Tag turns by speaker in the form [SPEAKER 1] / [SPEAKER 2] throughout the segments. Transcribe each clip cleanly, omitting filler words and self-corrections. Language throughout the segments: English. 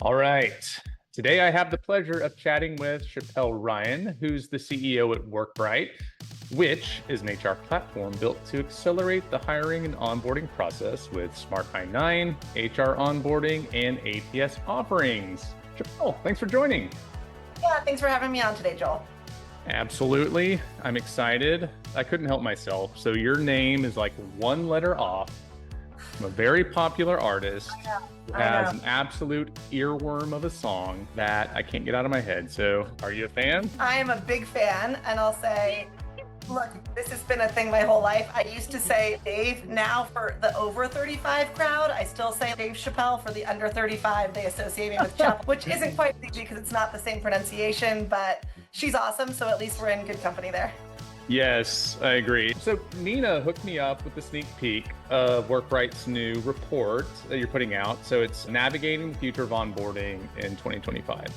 [SPEAKER 1] All right. Today I have the pleasure of chatting with Chappelle Ryan, who's the CEO at Workbright, which is an HR platform built to accelerate the hiring and onboarding process with smart I-9, HR onboarding, and ATS offerings. Chappelle, thanks for joining.
[SPEAKER 2] Yeah, thanks for having me on today, Joel.
[SPEAKER 1] Absolutely. I'm excited. I couldn't help myself. So your name is like one letter off from a very popular artist who has an absolute earworm of a song that I can't get out of my head. So are you a fan?
[SPEAKER 2] I am a big fan, and I'll say, look, this has been a thing my whole life. I used to say Dave. Now for the over 35 crowd, I still say Dave Chappelle. For the under 35, they associate me with Chappelle, which isn't quite easy because it's not the same pronunciation, but she's awesome, so at least we're in good company there.
[SPEAKER 1] Yes, I agree. So Nina hooked me up with the sneak peek of Workbright's new report that you're putting out. So it's Navigating the Future of Onboarding in 2025.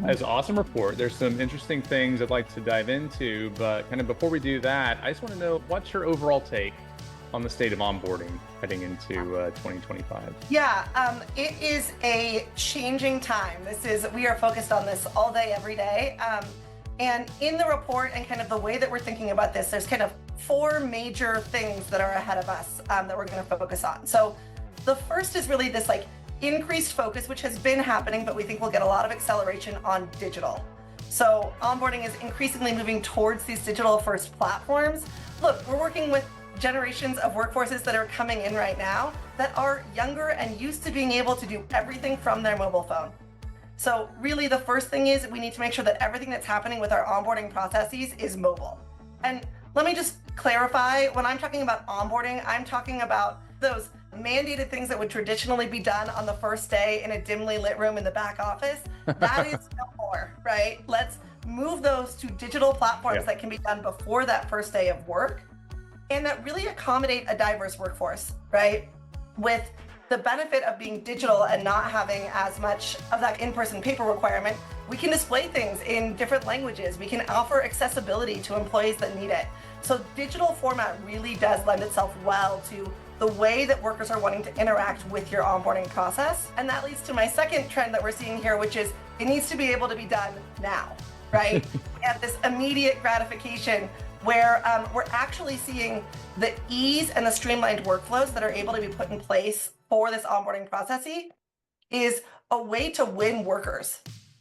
[SPEAKER 1] It's an awesome report. There's some interesting things I'd like to dive into, but kind of before we do that, I just want to know, what's your overall take on the state of onboarding heading into 2025?
[SPEAKER 2] Yeah, it is a changing time. We are focused on this all day, every day. And in the report and kind of the way that we're thinking about this, there's kind of four major things that are ahead of us that we're going to focus on. So the first is really this increased focus, which has been happening, but we think we'll get a lot of acceleration on digital. So onboarding is increasingly moving towards these digital first platforms. Look, we're working with generations of workforces that are coming in right now that are younger and used to being able to do everything from their mobile phone. So really the first thing is we need to make sure that everything that's happening with our onboarding processes is mobile. And let me just clarify, when I'm talking about onboarding, I'm talking about those mandated things that would traditionally be done on the first day in a dimly lit room in the back office. That is no more, right? Let's move those to digital platforms that can be done before that first day of work and that really accommodate a diverse workforce, right? With the benefit of being digital and not having as much of that in-person paper requirement, we can display things in different languages. We can offer accessibility to employees that need it. So digital format really does lend itself well to the way that workers are wanting to interact with your onboarding process. And that leads to my second trend that we're seeing here, which is it needs to be able to be done now, right? At this immediate gratification where we're actually seeing the ease and the streamlined workflows that are able to be put in place for this onboarding process is a way to win workers.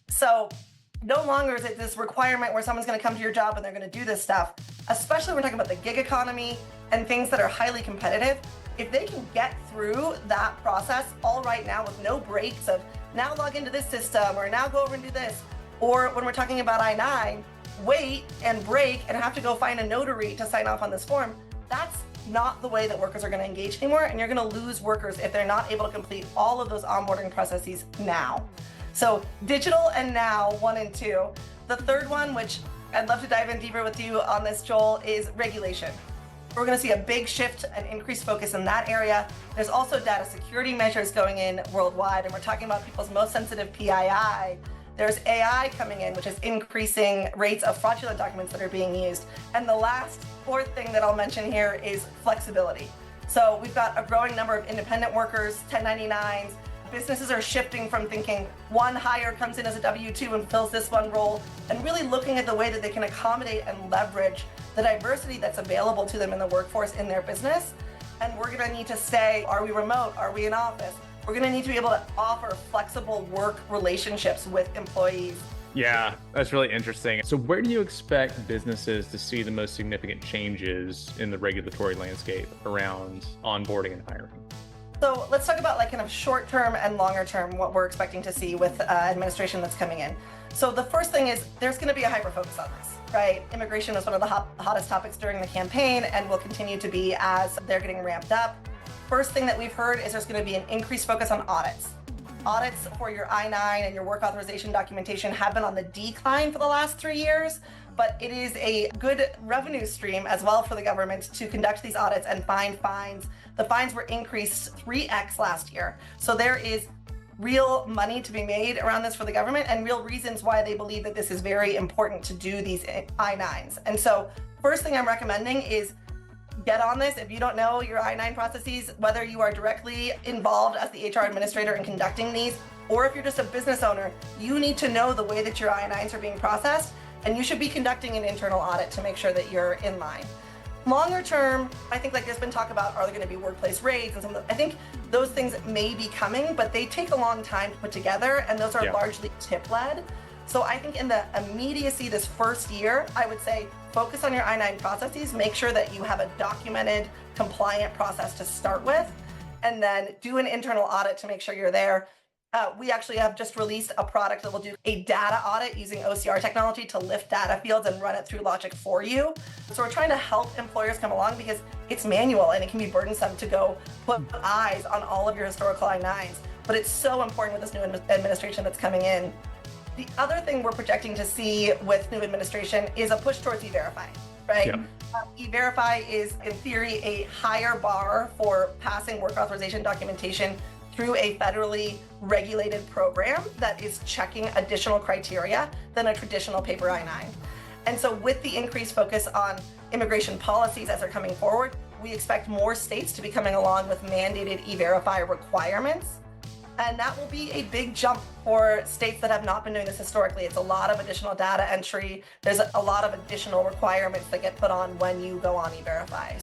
[SPEAKER 2] So no longer is it this requirement where someone's going to come to your job and they're going to do this stuff, especially when we're talking about the gig economy and things that are highly competitive. If they can get through that process all right now with no breaks of now log into this system or now go over and do this, or when we're talking about I-9, wait and break and have to go find a notary to sign off on this form, that's not the way that workers are going to engage anymore, and you're going to lose workers if they're not able to complete all of those onboarding processes now. So digital and now, 1 and 2. The third one, which I'd love to dive in deeper with you on this, Joel, is regulation. We're going to see a big shift and increased focus in that area. There's also data security measures going in worldwide, and we're talking about people's most sensitive PII. There's AI coming in, which is increasing rates of fraudulent documents that are being used. And the last, fourth thing that I'll mention here is flexibility. So we've got a growing number of independent workers, 1099s. Businesses are shifting from thinking one hire comes in as a W-2 and fills this one role, and really looking at the way that they can accommodate and leverage the diversity that's available to them in the workforce in their business. And we're gonna need to say, are we remote? Are we in office? We're going to need to be able to offer flexible work relationships with employees.
[SPEAKER 1] Yeah, that's really interesting. So where do you expect businesses to see the most significant changes in the regulatory landscape around onboarding and hiring?
[SPEAKER 2] So let's talk about kind of short term and longer term, what we're expecting to see with administration that's coming in. So the first thing is there's going to be a hyper focus on this, right? Immigration was one of the hottest topics during the campaign and will continue to be as they're getting ramped up. First thing that we've heard is there's going to be an increased focus on audits. Audits for your I-9 and your work authorization documentation have been on the decline for the last 3 years, but it is a good revenue stream as well for the government to conduct these audits and find fines. The fines were increased 3x last year. So there is real money to be made around this for the government and real reasons why they believe that this is very important to do these I-9s. And so first thing I'm recommending is get on this. If you don't know your I-9 processes, whether you are directly involved as the HR administrator in conducting these, or if you're just a business owner, you need to know the way that your I-9s are being processed, and you should be conducting an internal audit to make sure that you're in line. Longer term, I think like there's been talk about, are there going to be workplace raids and some of the, I think those things may be coming, but they take a long time to put together, and those are largely tip-led. So I think in the immediacy this first year, I would say focus on your I-9 processes, make sure that you have a documented, compliant process to start with, and then do an internal audit to make sure you're there. We actually have just released a product that will do a data audit using OCR technology to lift data fields and run it through Logic for you. So we're trying to help employers come along because it's manual and it can be burdensome to go put eyes on all of your historical I-9s. But it's so important with this new administration that's coming in. The other thing we're projecting to see with new administration is a push towards E-Verify, right? Yeah. E-Verify is, in theory, a higher bar for passing work authorization documentation through a federally regulated program that is checking additional criteria than a traditional paper I-9. And so with the increased focus on immigration policies as they're coming forward, we expect more states to be coming along with mandated E-Verify requirements. And that will be a big jump for states that have not been doing this historically. It's a lot of additional data entry. There's a lot of additional requirements that get put on when you go on E-Verify.